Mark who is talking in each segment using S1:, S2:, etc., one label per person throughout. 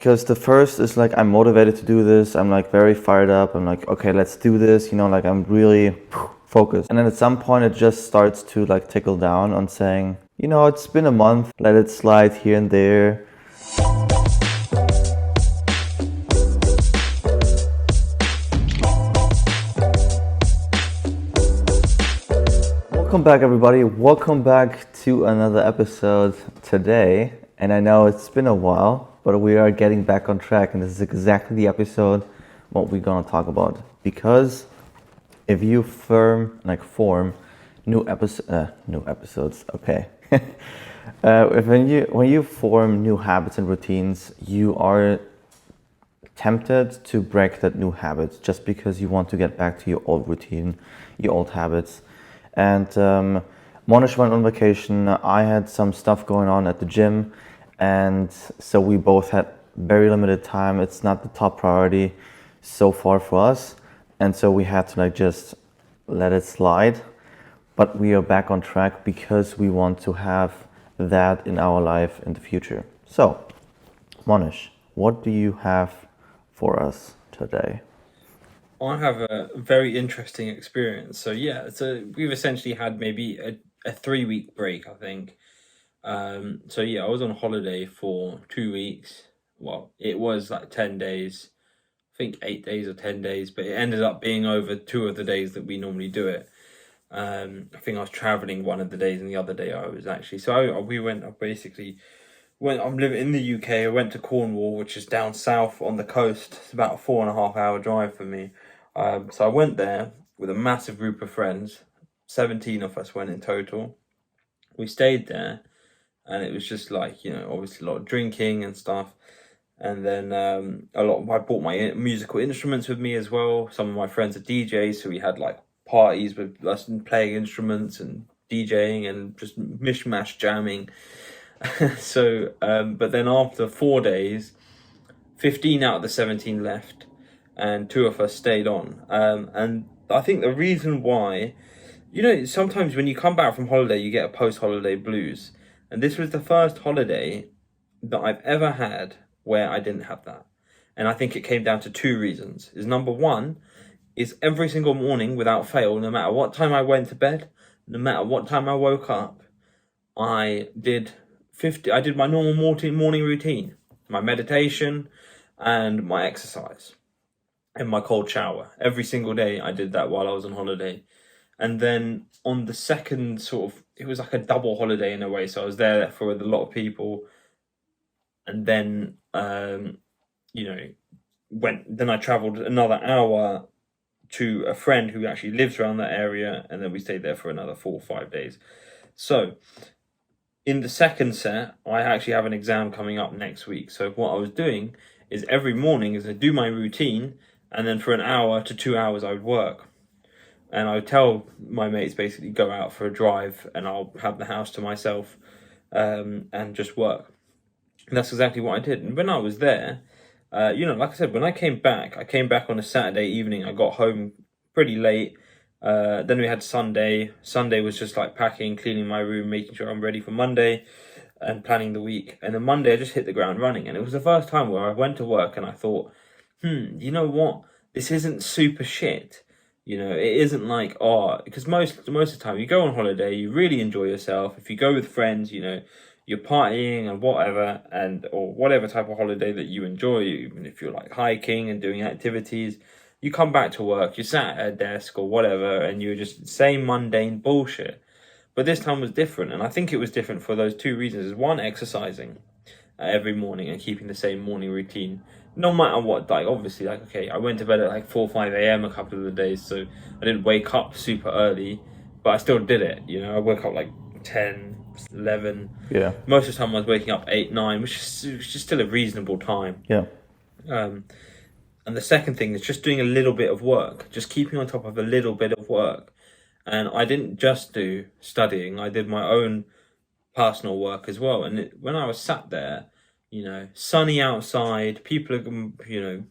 S1: Because the first is like I'm motivated to do this. I'm like very fired up. I'm like, okay, let's do this. Like I'm really focused. And then at some point it just starts to like tickle down on saying, it's been a month. Let it slide here and there. Welcome back, everybody. Welcome back to another episode today. And I know it's been a while, but we are getting back on track. And this is exactly the episode what we're gonna talk about. Because if you form new episodes, okay. If when you form new habits and routines, you are tempted to break that new habit just because you want to get back to your old routine, your old habits. And Monish went on vacation. I had some stuff going on at the gym, and so we both had very limited time. It's not the top priority so far for us, and so we had to just let it slide. But we are back on track because we want to have that in our life in the future. So, Monish, what do you have for us today?
S2: I have a very interesting experience. So we've essentially had maybe a 3 week break, I think. I was on holiday for 2 weeks. Well, it was like 10 days, I think 8 days or 10 days, but it ended up being over two of the days that we normally do it. I think I was traveling one of the days, and the other day I was actually. We went. I basically went. I'm living in the UK. I went to Cornwall, which is down south on the coast. It's about a 4.5 hour drive for me. So I went there with a massive group of friends. 17 of us went in total. We stayed there, and it was just like, obviously a lot of drinking and stuff. And then I brought my musical instruments with me as well. Some of my friends are DJs, so we had like parties with us playing instruments and DJing and just mishmash jamming. But then after 4 days, 15 out of the 17 left, and two of us stayed on. And I think the reason why, sometimes when you come back from holiday, you get a post-holiday blues. And this was the first holiday that I've ever had where I didn't have that. And I think it came down to two reasons. Is number one, is every single morning without fail, no matter what time I went to bed, no matter what time I woke up, I did my normal morning routine, my meditation and my exercise and my cold shower. Every single day I did that while I was on holiday. And then on the second it was like a double holiday in a way. So I was there for with a lot of people. And then, then I traveled another hour to a friend who actually lives around that area. And then we stayed there for another 4 or 5 days. So in the second set, I actually have an exam coming up next week. So what I was doing is every morning is I do my routine, and then for an hour to 2 hours I would work. And I would tell my mates basically go out for a drive, and I'll have the house to myself, and just work. And that's exactly what I did. And when I was there, like I said, when I came back on a Saturday evening. I got home pretty late. Then we had Sunday. Sunday was just like packing, cleaning my room, making sure I'm ready for Monday and planning the week. And then Monday I just hit the ground running. And it was the first time where I went to work and I thought, you know what? This isn't super shit. It isn't like, because most of the time you go on holiday, you really enjoy yourself. If you go with friends, you're partying and whatever, or whatever type of holiday that you enjoy, even if you're like hiking and doing activities, you come back to work, you're sat at a desk or whatever, and you're just same mundane bullshit. But this time was different, and I think it was different for those two reasons. One, exercising every morning and keeping the same morning routine, no matter what. Like, obviously, like, okay, I went to bed at like 4 or 5 a.m. a couple of the days, so I didn't wake up super early, but I still did it. I woke up like 10, 11.
S1: Yeah.
S2: Most of the time I was waking up 8, 9, which is still a reasonable time.
S1: Yeah.
S2: And the second thing is just doing a little bit of work, just keeping on top of a little bit of work. And I didn't just do studying, I did my own personal work as well. And when I was sat there, sunny outside, people are,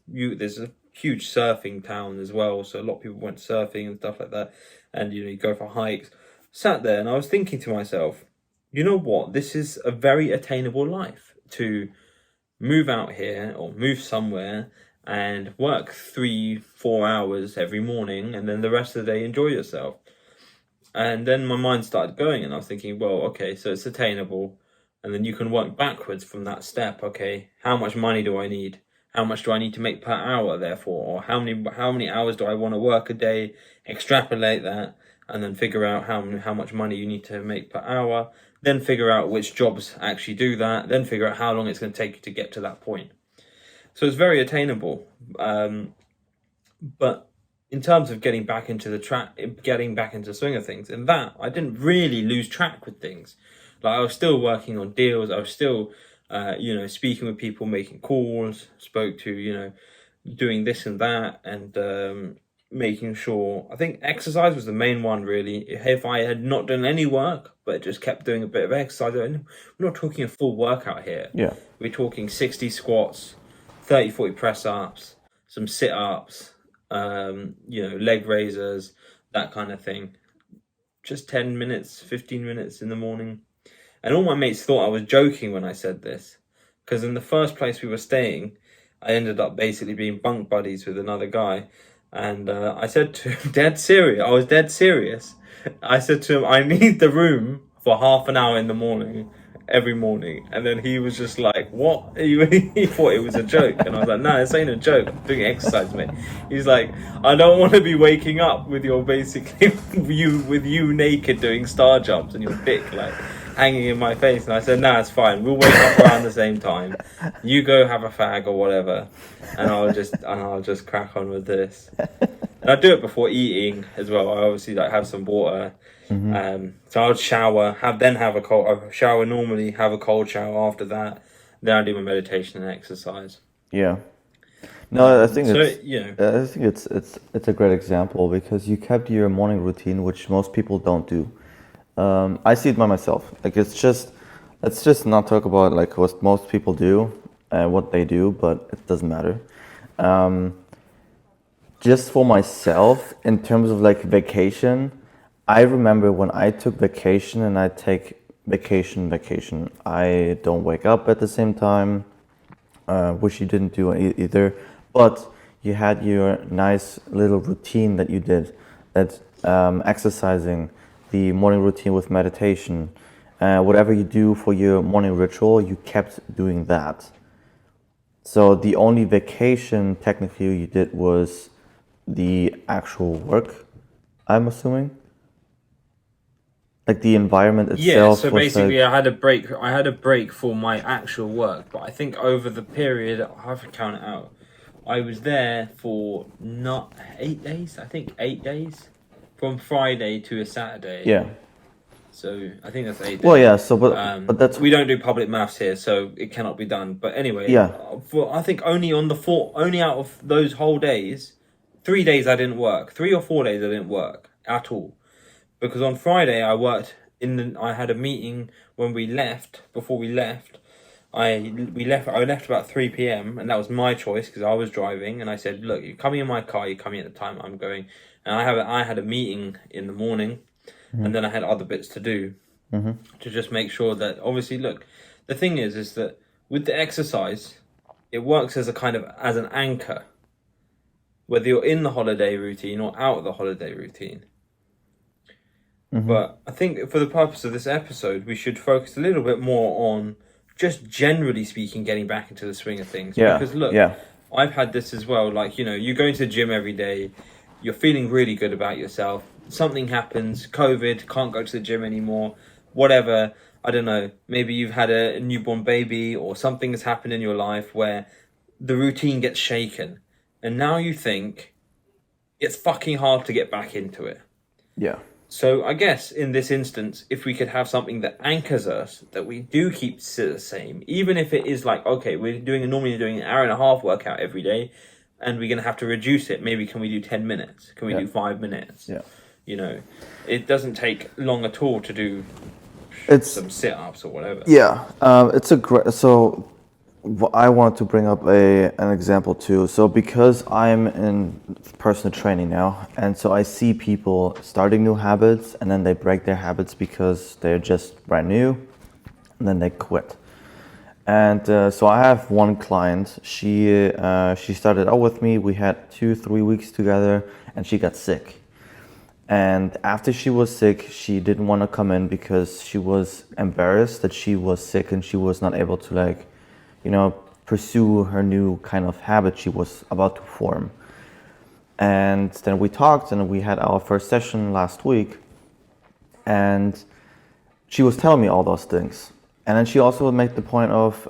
S2: there's a huge surfing town as well. So a lot of people went surfing and stuff like that. And, you go for hikes. Sat there and I was thinking to myself, you know what? This is a very attainable life to move out here or move somewhere and work 3-4 hours every morning, and then the rest of the day enjoy yourself. And then my mind started going, and I was thinking, well, okay, so it's attainable, and then you can work backwards from that step. Okay, how much money do I need? How much do I need to make per hour, therefore? Or how many hours do I want to work a day? Extrapolate that, and then figure out how much money you need to make per hour. Then figure out which jobs actually do that. Then figure out how long it's going to take you to get to that point. So it's very attainable. But in terms of getting back into the swing of things, and that I didn't really lose track with things. Like, I was still working on deals. I was still, speaking with people, making calls, spoke to, doing this and that, and making sure. I think exercise was the main one, really. If I had not done any work, but just kept doing a bit of exercise, we're not talking a full workout here.
S1: Yeah.
S2: We're talking 60 squats, 30, 40 press ups, some sit ups, leg raisers, that kind of thing. Just 10 minutes, 15 minutes in the morning. And all my mates thought I was joking when I said this, because in the first place we were staying, I ended up basically being bunk buddies with another guy. And I said to him, I was dead serious. I said to him, I need the room for half an hour in the morning, every morning. And then he was just like, what? He thought it was a joke. And I was like, no, this ain't a joke. I'm doing exercise, mate. He's like, I don't want to be waking up with your basically, you naked doing star jumps and your dick like hanging in my face. And I said, nah, it's fine. We'll wake up around the same time. You go have a fag or whatever. And I'll just crack on with this. And I do it before eating as well. I obviously have some water. Mm-hmm. So I would shower, have a shower normally, have a cold shower after that. Then I do my meditation and exercise.
S1: Yeah. No, I think it's a great example, because you kept your morning routine, which most people don't do. I see it by myself. Like, let's just not talk about like what most people do and what they do, but it doesn't matter. Just for myself, in terms of like vacation, I remember when I took vacation, and I take vacation, I don't wake up at the same time, which you didn't do either, but you had your nice little routine that you did, that exercising, the morning routine with meditation, whatever you do for your morning ritual, you kept doing that. So the only vacation technically you did was the actual work, I'm assuming. Like the environment itself.
S2: Yeah, so basically I had a break for my actual work, but I think over the period, I have to count it out, I was there for not 8 days, I think 8 days, from Friday to a Saturday.
S1: Yeah.
S2: So I think that's 8 days.
S1: Well, yeah. So, but that's,
S2: we don't do public maths here, so it cannot be done. But anyway,
S1: yeah.
S2: I think only out of those whole days, 3 days I didn't work. 3 or 4 days I didn't work at all, because on Friday I worked I had a meeting when we left. Before we left, I left about 3 p.m. and that was my choice because I was driving, and I said, look, you're coming in my car, you're coming at the time I'm going, and I had a meeting in the morning. Mm-hmm. And then I had other bits to do, mm-hmm. to just make sure that, obviously, look, the thing is that with the exercise, it works as an anchor, whether you're in the holiday routine or out of the holiday routine. Mm-hmm. But I think for the purpose of this episode, we should focus a little bit more on just generally speaking, getting back into the swing of things.
S1: Yeah.
S2: Because look, I've had this as well. Like, you go into the gym every day, you're feeling really good about yourself. Something happens, COVID, can't go to the gym anymore, whatever, I don't know, maybe you've had a newborn baby or something has happened in your life where the routine gets shaken, and now you think it's fucking hard to get back into it.
S1: Yeah.
S2: So I guess in this instance, if we could have something that anchors us, that we do keep the same, even if it is like, okay, we're normally doing an hour and a half workout every day, and we're going to have to reduce it. Maybe can we do 10 minutes? Can we do 5 minutes?
S1: Yeah.
S2: It doesn't take long at all to do some sit-ups or whatever.
S1: Yeah, it's a great. So, I want to bring up an example too. So, because I'm in personal training now, and so I see people starting new habits, and then they break their habits because they're just brand new, and then they quit. And so I have one client. She started out with me. We had 2-3 weeks together, and she got sick. And after she was sick, she didn't want to come in because she was embarrassed that she was sick and she was not able to pursue her new kind of habit she was about to form. And then we talked and we had our first session last week, and she was telling me all those things. And then she also made the point of,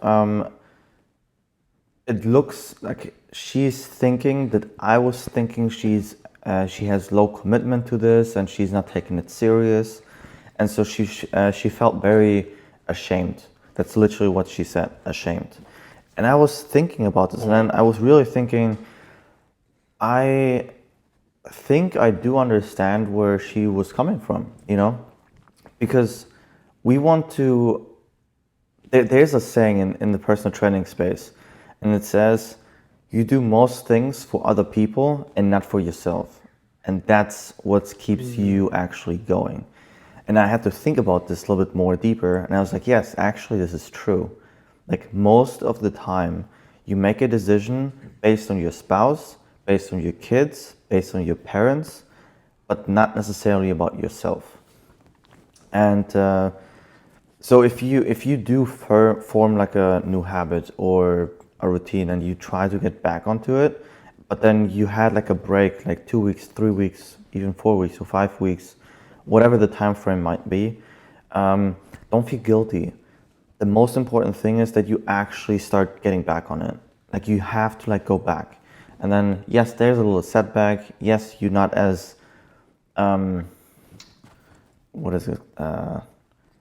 S1: it looks like she's thinking that I was thinking she has low commitment to this and she's not taking it serious. And so she felt very ashamed. That's literally what she said, ashamed. And I was thinking about this, and then I was really thinking, I think I do understand where she was coming from, because we want to. There's a saying in the personal training space, and it says, you do most things for other people and not for yourself. And that's what keeps you actually going. And I had to think about this a little bit more deeper. And I was like, yes, actually, this is true. Like most of the time, you make a decision based on your spouse, based on your kids, based on your parents, but not necessarily about yourself. And so if you do form like a new habit or a routine and you try to get back onto it, but then you had like a break, like 2 weeks, 3 weeks, even 4 weeks or 5 weeks, whatever the time frame might be, don't feel guilty. The most important thing is that you actually start getting back on it. Like you have to like go back. And then yes, there's a little setback. Yes, you're not as what is it?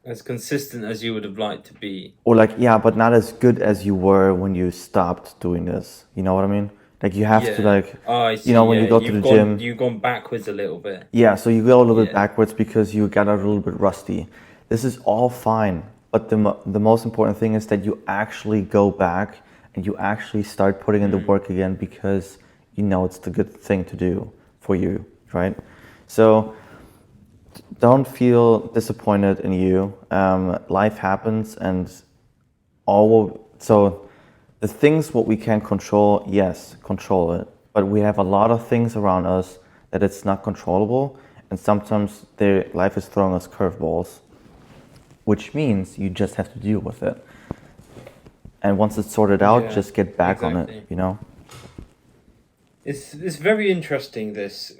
S2: As consistent as you would have liked to be.
S1: Or like, yeah, but not as good as you were when you stopped doing this. You know what I mean? Like you have to like,
S2: I see,
S1: when you go to the gym.
S2: You've gone backwards a little bit.
S1: Yeah, so you go a little bit backwards because you got a little bit rusty. This is all fine. But the most important thing is that you actually go back and you actually start putting in the work again because it's the good thing to do for you, right? So don't feel disappointed in you. Life happens, and so the things what we can control, yes, control it. But we have a lot of things around us that it's not controllable, and sometimes life is throwing us curveballs, which means you just have to deal with it. And once it's sorted out, just get back on it,
S2: It's very interesting, this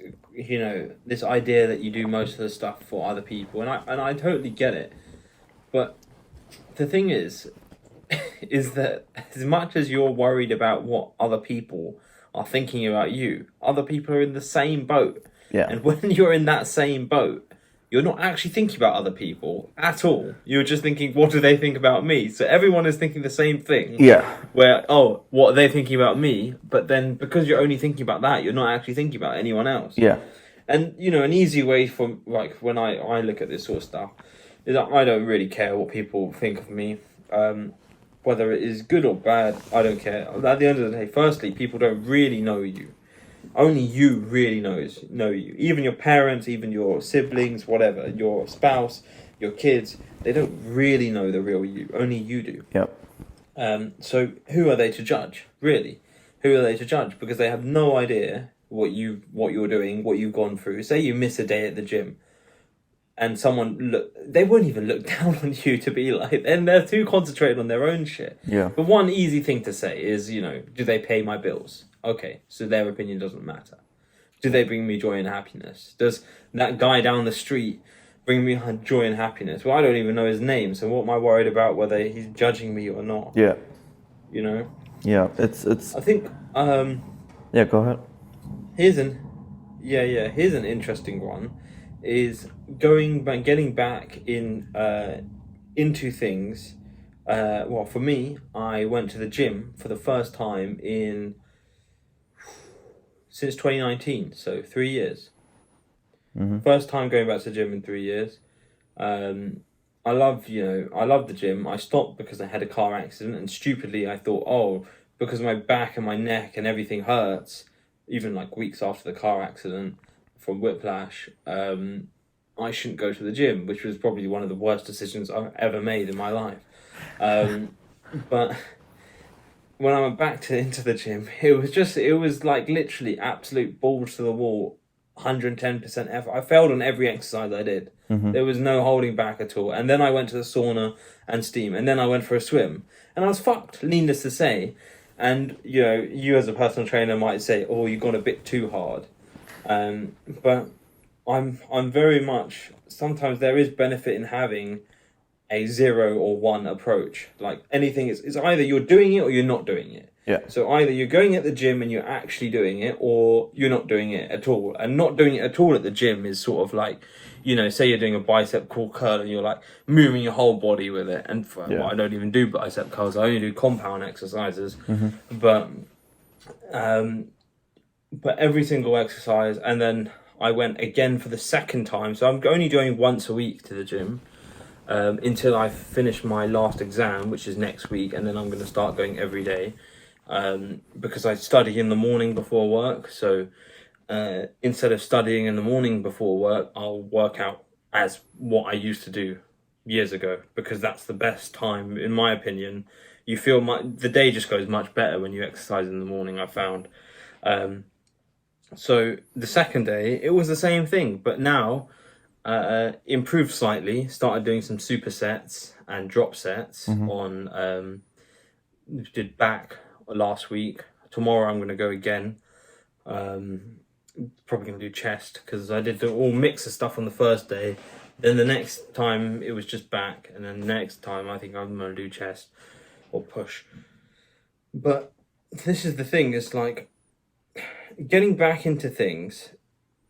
S2: this idea that you do most of the stuff for other people, and I totally get it. But the thing is that as much as you're worried about what other people are thinking about you, other people are in the same boat.
S1: Yeah.
S2: And when you're in that same boat, you're not actually thinking about other people at all. You're just thinking, what do they think about me? So everyone is thinking the same thing.
S1: Yeah.
S2: Where, what are they thinking about me? But then because you're only thinking about that, you're not actually thinking about anyone else.
S1: Yeah.
S2: And, an easy way for, like, when I look at this sort of stuff, is that I don't really care what people think of me. Whether it is good or bad, I don't care. At the end of the day, firstly, people don't really know you. Only you really know you. Even your parents, even your siblings, whatever, your spouse, your kids, they don't really know the real you. Only you do.
S1: Yep.
S2: So who are they to judge, really? Who are they to judge? Because they have no idea what you're doing, what you've gone through. Say you miss a day at the gym, and they won't even look down on you to be like, and they're too concentrated on their own shit.
S1: Yeah.
S2: But one easy thing to say is, do they pay my bills? Okay, so their opinion doesn't matter. Do they bring me joy and happiness? Does that guy down the street bring me joy and happiness? Well, I don't even know his name, so what am I worried about whether he's judging me or not?
S1: Yeah.
S2: Yeah,
S1: it's.
S2: I think.
S1: Yeah, go ahead.
S2: Here's an interesting one. Is getting back into things. Well, for me, I went to the gym for the first time since 2019, so 3 years.
S1: Mm-hmm.
S2: First time going back to the gym in 3 years. I love the gym. I stopped because I had a car accident, and stupidly I thought, because my back and my neck and everything hurts, even like weeks after the car accident from whiplash, I shouldn't go to the gym, which was probably one of the worst decisions I've ever made in my life. But when I went back into the gym, it was like literally absolute balls to the wall, 110% effort. I failed on every exercise I did. There was no holding back at all. And then I went to the sauna and steam, and then I went for a swim, and I was fucked, needless to say. And you as a personal trainer might say, "Oh, you got a bit too hard," but I'm very much. Sometimes there is benefit in having a 0 or 1 approach. Like anything, it's either you're doing it or you're not doing it.
S1: Yeah.
S2: So either you're going at the gym and you're actually doing it, or you're not doing it at all. And not doing it at all at the gym is sort of like, say you're doing a bicep curl and you're like moving your whole body with it. And well, I don't even do bicep curls. I only do compound exercises. But every single exercise, and then I went again for the second time. So I'm only going once a week to the gym. Until I finish my last exam, which is next week, and then I'm going to start going every day, because I study in the morning before work. So instead of studying in the morning before work, I'll work out as what I used to do years ago, because that's the best time, in my opinion. You feel the day just goes much better when you exercise in the morning, I found. So the second day, it was the same thing, but now improved slightly. Started doing some supersets and drop sets on. Did back last week. Tomorrow I'm going to go again. Probably going to do chest, because I did all mix of stuff on the first day. Then the next time it was just back, and then the next time I think I'm going to do chest or push. But this is the thing. It's like getting back into things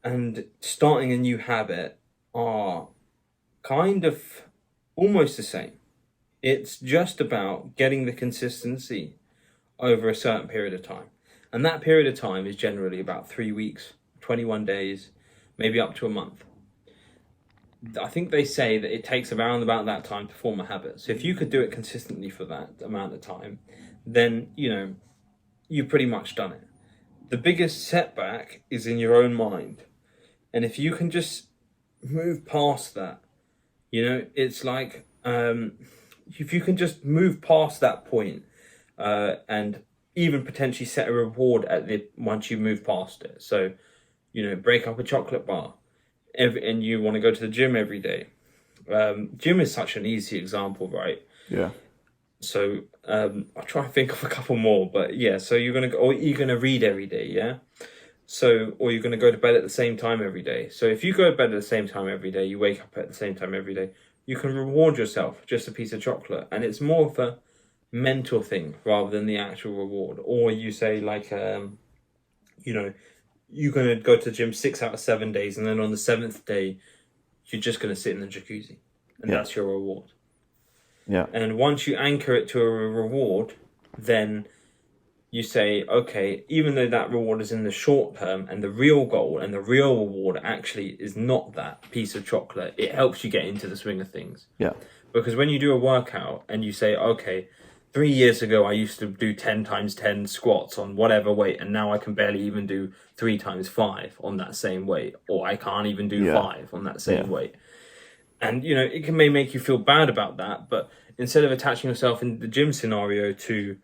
S2: and starting a new habit are kind of almost the same. It's just about getting the consistency over a certain period of time. And that period of time is generally about 3 weeks, 21 days, maybe up to a month. I think they say that it takes around about that time to form a habit. So if you could do it consistently for that amount of time, then, you've pretty much done it. The biggest setback is in your own mind. And if you can just move past that, it's like, if you can just move past that point, and even potentially set a reward once you move past it. So, break up a chocolate bar, and you want to go to the gym every day. Gym is such an easy example, right?
S1: Yeah.
S2: So I'll try and think of a couple more, but yeah. So you're gonna read every day, yeah. So, or you're gonna go to bed at the same time every day. So if you go to bed at the same time every day, you wake up at the same time every day, you can reward yourself just a piece of chocolate, and it's more of a mental thing rather than the actual reward. Or you say like, you're gonna go to the gym 6 out of 7 days, and then on the 7th day, you're just gonna sit in the jacuzzi, and that's your reward.
S1: Yeah.
S2: And once you anchor it to a reward, then you say, okay, even though that reward is in the short term, and the real goal and the real reward actually is not that piece of chocolate, it helps you get into the swing of things.
S1: Yeah.
S2: Because when you do a workout and you say, okay, 3 years ago I used to do 10 times 10 squats on whatever weight, and now I can barely even do 3 times 5 on that same weight, or I can't even do 5 on that same weight. And, it may make you feel bad about that, but instead of attaching yourself in the gym scenario to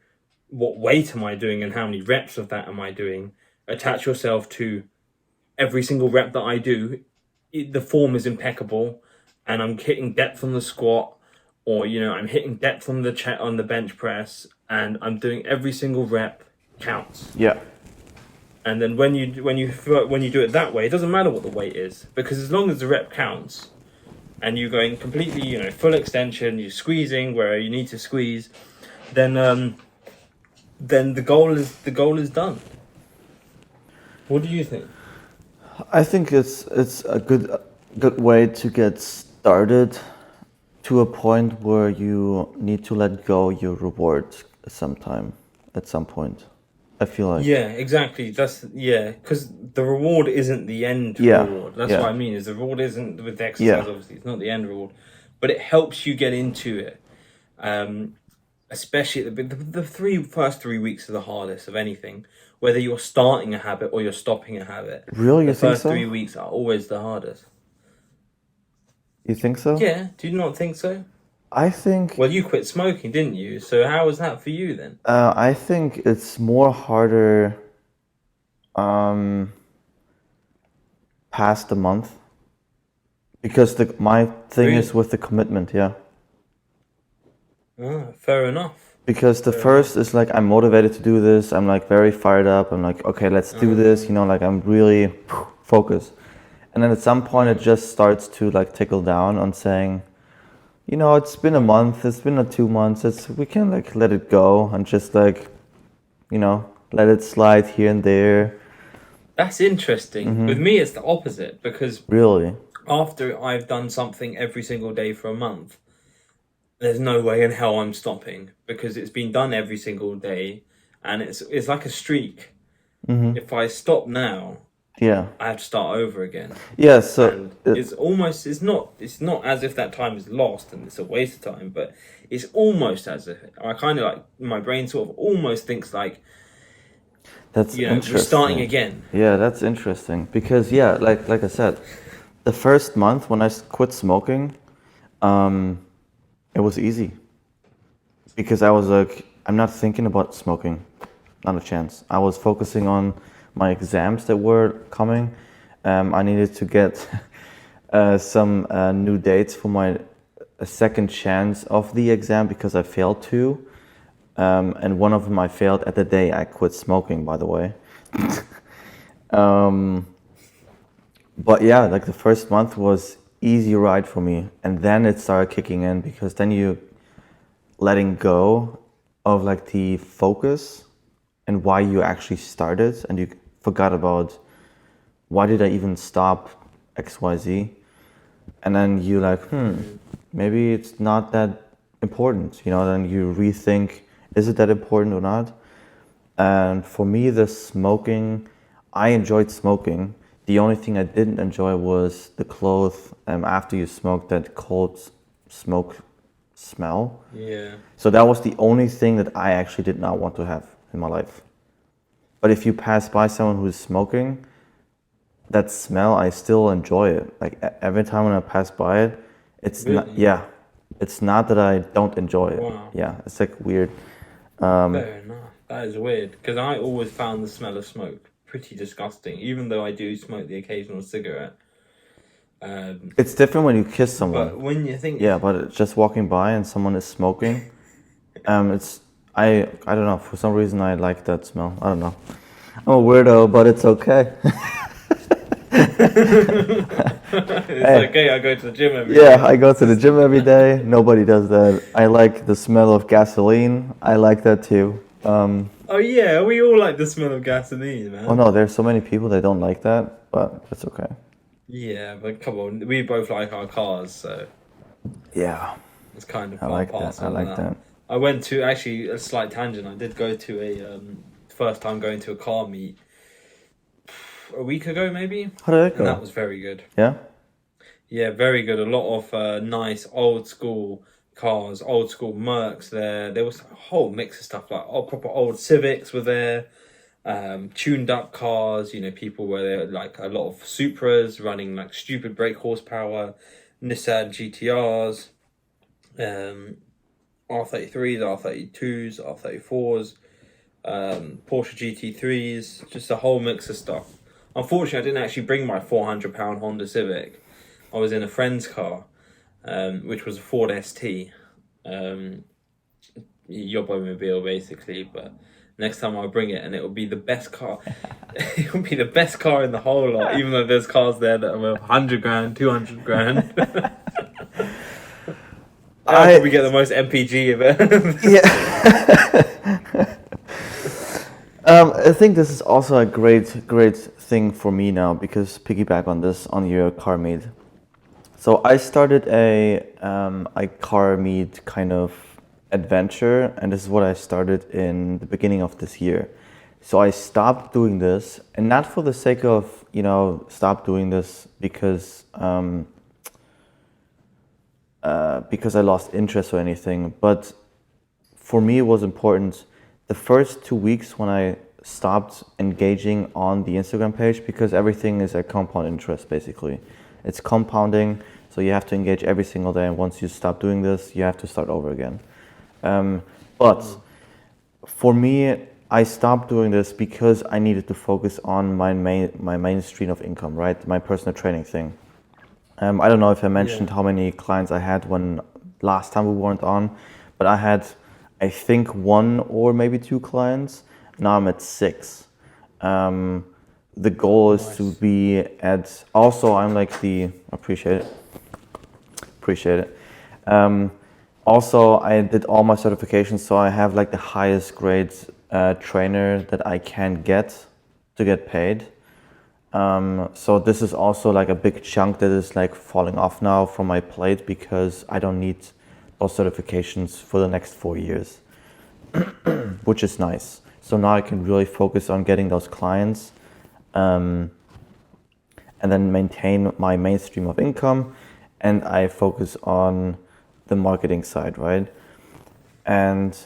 S2: what weight am I doing and how many reps of that am I doing, attach yourself to every single rep that I do, the form is impeccable, and I'm hitting depth on the squat, or, I'm hitting depth on the bench press, and I'm doing every single rep counts.
S1: Yeah.
S2: And then when you do it that way, it doesn't matter what the weight is, because as long as the rep counts, and you're going completely, full extension, you're squeezing where you need to squeeze, then the goal is done. What do you think?
S1: I think it's a good way to get started to a point where you need to let go your reward at some point. I feel like.
S2: Yeah, exactly. Because the reward isn't the end reward. That's what I mean. Is the reward isn't with the exercise. Obviously, it's not the end reward, but it helps you get into it. Especially the first 3 weeks are the hardest of anything. Whether you're starting a habit or you're stopping a habit.
S1: Really, you think
S2: so? The first 3 weeks are always the hardest.
S1: You think so?
S2: Yeah. Do you not think so?
S1: I think
S2: Well, you quit smoking, didn't you? So how was that for you then?
S1: I think it's more harder um, past the month because my thing is
S2: Really?
S1: with the commitment, yeah.
S2: Ah, fair enough.
S1: Because the
S2: Fair enough.
S1: first is like I'm motivated to do this. I'm like very fired up. I'm like, okay, let's do this.
S2: Um,
S1: Like I'm really focused. And then at some point it
S2: mm,
S1: just starts to like tickle down on saying, it's been a
S2: wow.
S1: month, it's been a 2 months. We can like let it go and just like, let it slide here and there.
S2: That's interesting. With me, it's the opposite because
S1: Really.
S2: after I've done something every single day for a month, there's no way in hell I'm stopping because it's been done every single day, and it's like a streak. If I stop now,
S1: Yeah.
S2: I have to start over again,
S1: Yeah. So
S2: and it's not as if that time is lost and it's a waste of time, but it's almost as if I kind of like my brain sort of almost thinks like
S1: that's
S2: we're starting
S1: interesting.
S2: again.
S1: Yeah, that's interesting because yeah, like I said, the first month when I quit smoking, um, it was easy because I was like, I'm not thinking about smoking, not a chance. I was focusing on my exams that were coming. I needed to get some new dates for my second chance of the exam because I failed two. And one of them I failed at the day I quit smoking, by the way. But yeah, like the first month was easy ride for me, and then it started kicking in because then you letting go of like the focus and why you actually started, and you forgot about why did I even stop XYZ, and then you like,
S2: Mm.
S1: maybe it's not that important, then you rethink, is it that important or not? And for me, the smoking, I enjoyed smoking. The only thing I didn't enjoy was the clothes after you smoke, that cold smoke smell.
S2: Yeah,
S1: So that was the only thing that I actually did not want to have in my life. But if you pass by someone who's smoking, that smell, I still enjoy it. Like every time when I pass by it, it's not,
S2: really.
S1: yeah, it's not that I don't enjoy it.
S2: Wow.
S1: Yeah, it's like weird.
S2: Fair enough. That is weird because I always found the smell of smoke pretty disgusting, even though I do smoke the occasional cigarette. Um,
S1: It's different when you kiss someone.
S2: but when you think,
S1: Yeah, but just walking by and someone is smoking, it's I don't know. For some reason, I like that smell. I don't know. I'm a weirdo, but it's okay.
S2: it's
S1: Hey,
S2: okay, I go to the gym every
S1: yeah,
S2: day.
S1: I go to the
S2: Just
S1: gym every day. Nobody does that. I like the smell of gasoline. I like that too.
S2: oh yeah, we all like the smell of gasoline,
S1: Oh
S2: man.
S1: no, there's so many people that don't like that, but it's okay.
S2: Yeah, but come on, we both like our cars, so
S1: Yeah,
S2: it's kind of
S1: I
S2: part and
S1: like that. I
S2: parcel of
S1: like
S2: that.
S1: that.
S2: I went to actually a slight tangent. I did go to a first time going to a car meet a week ago, maybe,
S1: How did it
S2: and that
S1: go?
S2: was very good.
S1: Yeah.
S2: Yeah, very good. A lot of nice old school cars, old school Mercs there. There was a whole mix of stuff like proper old Civics were there, tuned up cars. People were there like a lot of Supras running like stupid brake horsepower, Nissan GTRs, um, R33s, R32s, R34s, Porsche GT3s, just a whole mix of stuff. Unfortunately, I didn't actually bring my £400 Honda Civic. I was in a friend's car, which was a Ford ST, um, Yobomobile basically. But next time I'll bring it, and it will be the best car. It will be the best car in the whole lot, even though there's cars there that are worth 100 grand, 200 grand. I'll
S1: I
S2: probably get the most MPG of it.
S1: yeah. I think this is also a great thing for me now because piggyback on this on your car meet. So I started a car meet kind of adventure, and this is what I started in the beginning of this year. So I stopped doing this, and not for the sake of stop doing this because I lost interest or anything, but for me it was important the first 2 weeks when I stopped engaging on the Instagram page because everything is a compound interest basically. It's compounding. So you have to engage every single day, and once you stop doing this, you have to start over again. But for me, I stopped doing this because I needed to focus on my main stream of income, right? My personal training thing. I don't know if I mentioned how many clients I had when last time we weren't on, but I had, I think, 1 or maybe 2 clients. Now I'm at 6. The goal is to be at, also I'm like appreciate it. Also, I did all my certifications, so I have like the highest grades trainer that I can get to get paid. So this is also like a big chunk that is like falling off now from my plate because I don't need those certifications for the next 4 years, which is nice. So now I can really focus on getting those clients, and then maintain my mainstream of income, and I focus on the marketing side, right? And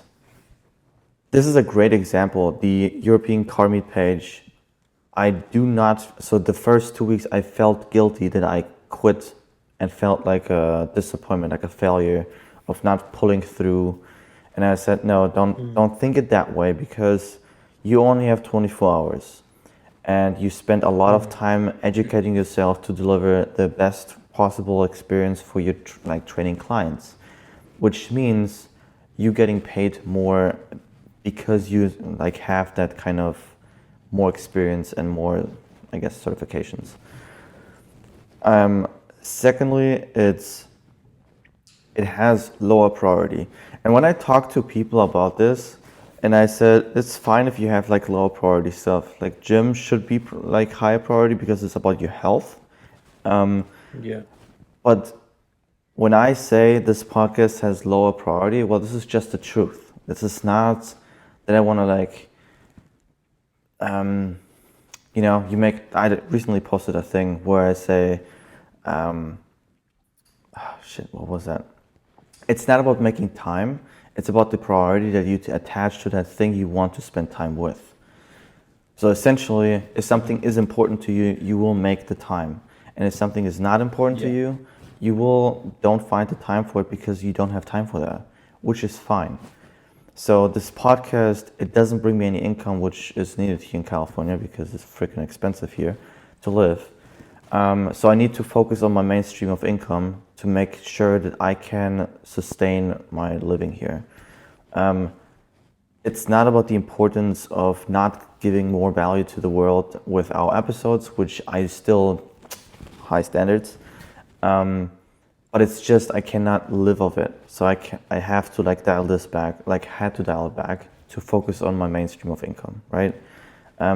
S1: this is a great example. The European car meet page, I do not, so the first 2 weeks I felt guilty that I quit and felt like a disappointment, like a failure of not pulling through. And I said, no, don't think it that way, because you only have 24 hours and you spend a lot of time educating yourself to deliver the best possible experience for your training clients, which means you getting paid more because you like have that kind of more experience and more, I guess, certifications. Secondly, it has lower priority. And when I talk to people about this, and I said, it's fine if you have like lower priority stuff. Like gym should be like higher priority because it's about your health.
S2: Yeah.
S1: But when I say this podcast has lower priority, well, this is just the truth. This is not that I want to like, I recently posted a thing where I say, what was that? It's not about making time. It's about the priority that you attach to that thing you want to spend time with. So essentially, if something is important to you, you will make the time. And if something is not important to you, you don't find the time for it because you don't have time for that, which is fine. So this podcast, it doesn't bring me any income, which is needed here in California because it's freaking expensive here to live. So I need to focus on my mainstream of income to make sure that I can sustain my living here. It's not about the importance of not giving more value to the world with our episodes, which I still high standards. But it's just I cannot live off it. So I have to like dial this back, like had to dial it back to focus on my mainstream of income, right?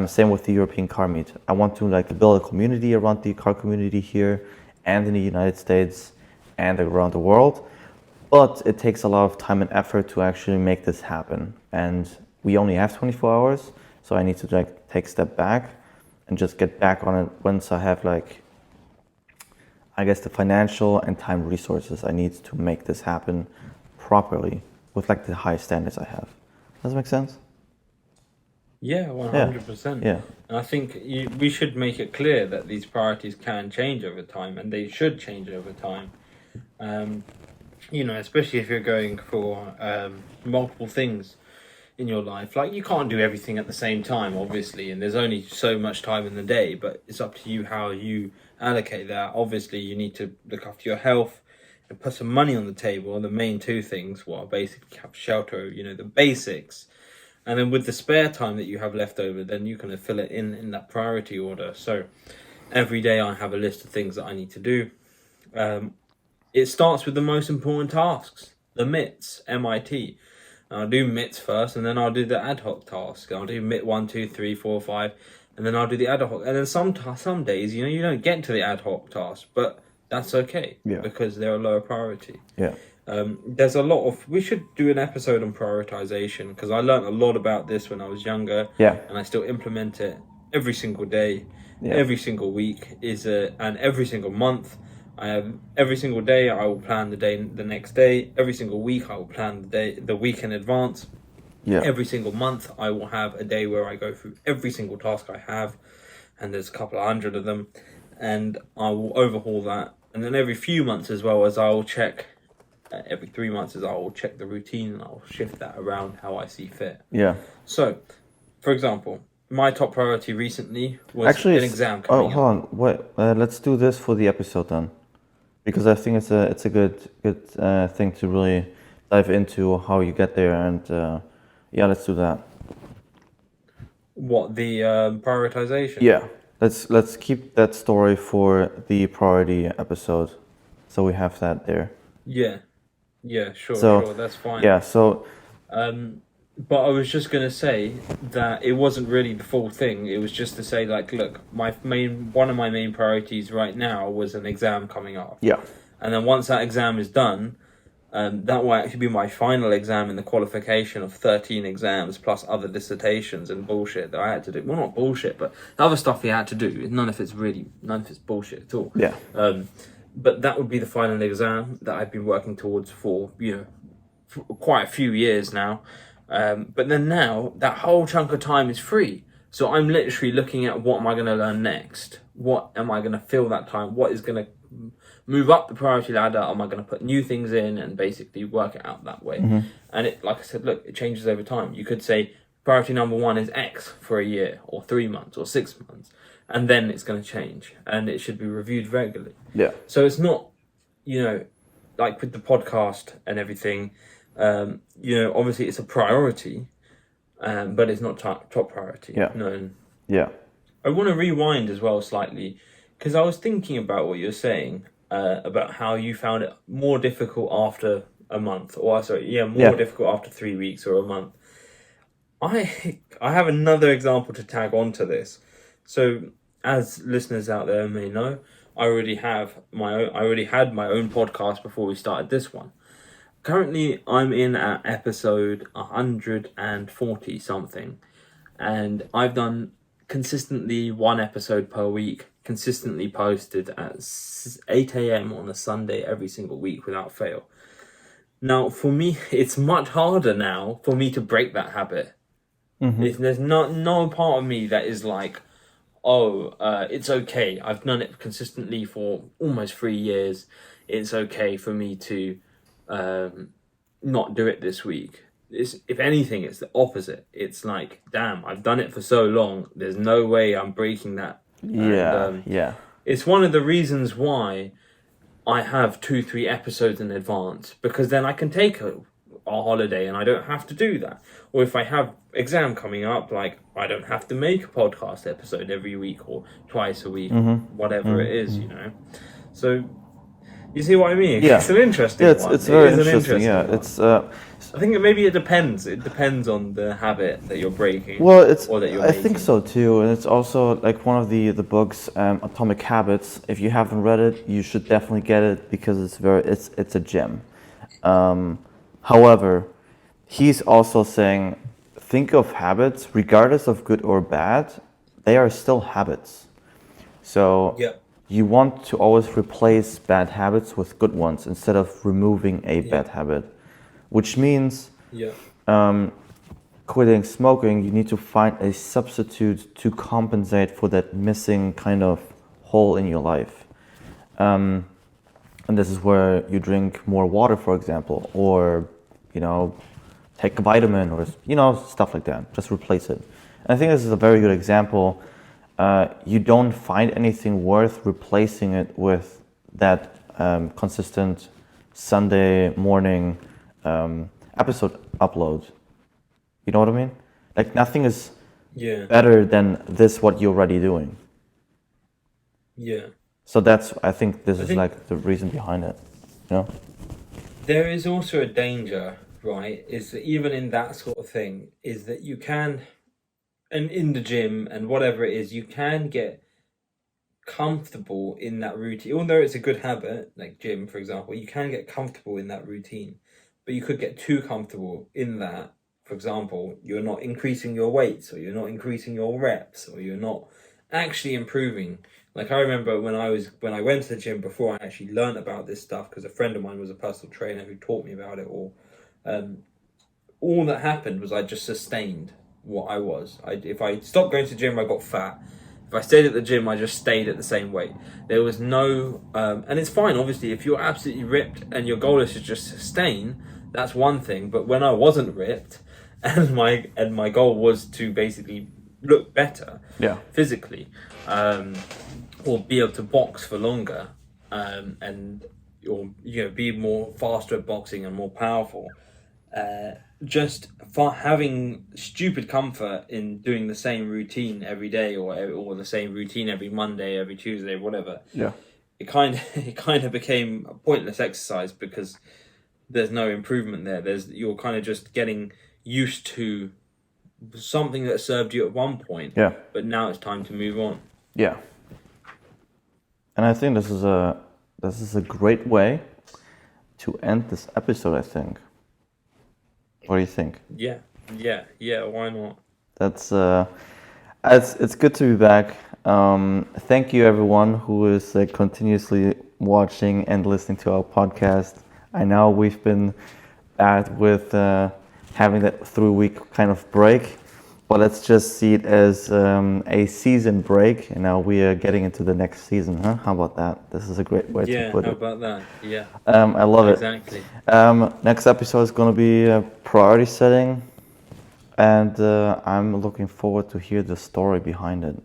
S1: Same with the European car meet. I want to like build a community around the car community here and in the United States and around the world. But it takes a lot of time and effort to actually make this happen. And we only have 24 hours. So I need to like take a step back and just get back on it once I have like, I guess, the financial and time resources I need to make this happen properly with like the high standards I have. Does that make sense?
S2: Yeah, 100%.
S1: Yeah.
S2: And I think we should make it clear that these priorities can change over time, and they should change over time. Especially if you're going for multiple things in your life. Like, you can't do everything at the same time, obviously, and there's only so much time in the day, but it's up to you how you allocate that. Obviously, you need to look after your health and put some money on the table. The main two things, basically have shelter, the basics. And then with the spare time that you have left over, then you can fill it in that priority order. So every day I have a list of things that I need to do. It starts with the most important tasks, the MITs, MIT. I'll do MITs first, and then I'll do the ad hoc task. I'll do MIT 1, 2, 3, 4, 5, and then I'll do the ad hoc. And then some days, you don't get to the ad hoc task, but that's okay because they're a lower priority.
S1: Yeah.
S2: There's a lot of, we should do an episode on prioritization, because I learned a lot about this when I was younger, and I still implement it every single day, every single week and every single month. Every single day I will plan the next day. Every single week I will plan the week in advance. Every single month I will have a day where I go through every single task I have, and there's a couple of hundred of them, and I will overhaul that And then every few months as well, as I'll check, every 3 months as I'll check the routine and I'll shift that around how I see fit.
S1: Yeah.
S2: So, for example, my top priority recently was
S1: Actually,
S2: an exam coming
S1: hold
S2: up.
S1: on. Wait. Let's do this for the episode then, because I think it's a good thing to really dive into how you get there, and yeah, let's do that.
S2: What, the prioritization?
S1: Yeah. Let's keep that story for the priority episode, so we have that there.
S2: Yeah, sure,
S1: So,
S2: that's fine.
S1: yeah. So
S2: But I was just gonna say that it wasn't really the full thing. It was just to say, like, look, one of my main priorities right now was an exam coming up.
S1: yeah.
S2: And then once that exam is done, that will actually be my final exam in the qualification of 13 exams plus other dissertations and bullshit that I had to do. Well, not bullshit, but the other stuff we had to do. None of it's bullshit at all.
S1: Yeah.
S2: But that would be the final exam that I've been working towards for, for quite a few years now. But then now that whole chunk of time is free. So I'm literally looking at what am I going to learn next? What am I going to fill that time? What is going to move up the priority ladder? Am I going to put new things in and basically work it out that way? And it, like I said, look, it changes over time. You could say priority number 1 is X for a year or 3 months or 6 months. And then it's going to change and it should be reviewed regularly.
S1: Yeah.
S2: So it's not, like with the podcast and everything, obviously it's a priority, but it's not top priority.
S1: Yeah.
S2: No.
S1: Yeah.
S2: I want to rewind as well slightly, because I was thinking about what you're saying, about how you found it more difficult after a month, more difficult after 3 weeks or a month. I have another example to tag on to this. So, as listeners out there may know, I already had my own podcast before we started this one. Currently, I'm in at episode 140 something, and I've done consistently 1 episode per week, consistently posted at 8 a.m. on a Sunday every single week without fail. Now, for me, it's much harder now for me to break that habit. There's no part of me that is like, it's okay. I've done it consistently for almost 3 years. It's okay for me to not do it this week. If anything, it's the opposite. It's like, damn, I've done it for so long. There's no way I'm breaking that.
S1: Yeah.
S2: It's one of the reasons why I have 2-3 episodes in advance, because then I can take a holiday and I don't have to do that. Or if I have exam coming up, like, I don't have to make a podcast episode every week or twice a week, whatever it is, So you see what I mean?
S1: Yeah.
S2: It's an interesting
S1: one. It's very interesting. Yeah,
S2: one.
S1: it's.
S2: I think maybe it depends. It depends on the habit that you're breaking.
S1: Well, it's.
S2: Or that you're
S1: I
S2: making.
S1: think so too, and it's also like one of the books, Atomic Habits. If you haven't read it, you should definitely get it because it's a gem. However, he's also saying, think of habits, regardless of good or bad, they are still habits. So.
S2: Yeah.
S1: You want to always replace bad habits with good ones instead of removing a bad habit, which means quitting smoking, you need to find a substitute to compensate for that missing kind of hole in your life. And this is where you drink more water, for example, or, take a vitamin or, stuff like that. Just replace it. And I think this is a very good example. You don't find anything worth replacing it with that consistent Sunday morning episode upload. You know what I mean? Like, nothing is better than this, what you're already doing.
S2: Yeah.
S1: So I think this is like the reason behind it.
S2: There is also a danger, right? Is that even in that sort of thing, is that you can... And in the gym and whatever it is, you can get comfortable in that routine. Although it's a good habit, like gym, for example, you can get comfortable in that routine. But you could get too comfortable in that. For example, you're not increasing your weights, or you're not increasing your reps, or you're not actually improving. Like, I remember when I went to the gym before I actually learned about this stuff, because a friend of mine was a personal trainer who taught me about it all. All that happened was I just sustained what I was. If I stopped going to the gym, I got fat. If If I stayed at the gym, I just stayed at the same weight. There was no, and it's fine. Obviously, if you're absolutely ripped and your goal is to just sustain, that's one thing. But when I wasn't ripped, and my goal was to basically look better, physically, or be able to box for longer, and or be more faster at boxing and more powerful. Just for having stupid comfort in doing the same routine every day, or the same routine every Monday, every Tuesday, whatever. It kind of became a pointless exercise because there's no improvement there. You're kind of just getting used to something that served you at one point. But now it's time to move on.
S1: And I think this is a great way to end this episode, I think. What do you think?
S2: Yeah, why not?
S1: That's it's good to be back. Thank you everyone who is continuously watching and listening to our podcast. I know we've been bad with having that 3-week kind of break, but let's just see it as a season break, and now we are getting into the next season. How about that? This is a great way to put it.
S2: Yeah, how about that? Yeah.
S1: I love it.
S2: Exactly.
S1: Next episode is going to be priority setting, and I'm looking forward to hear the story behind it.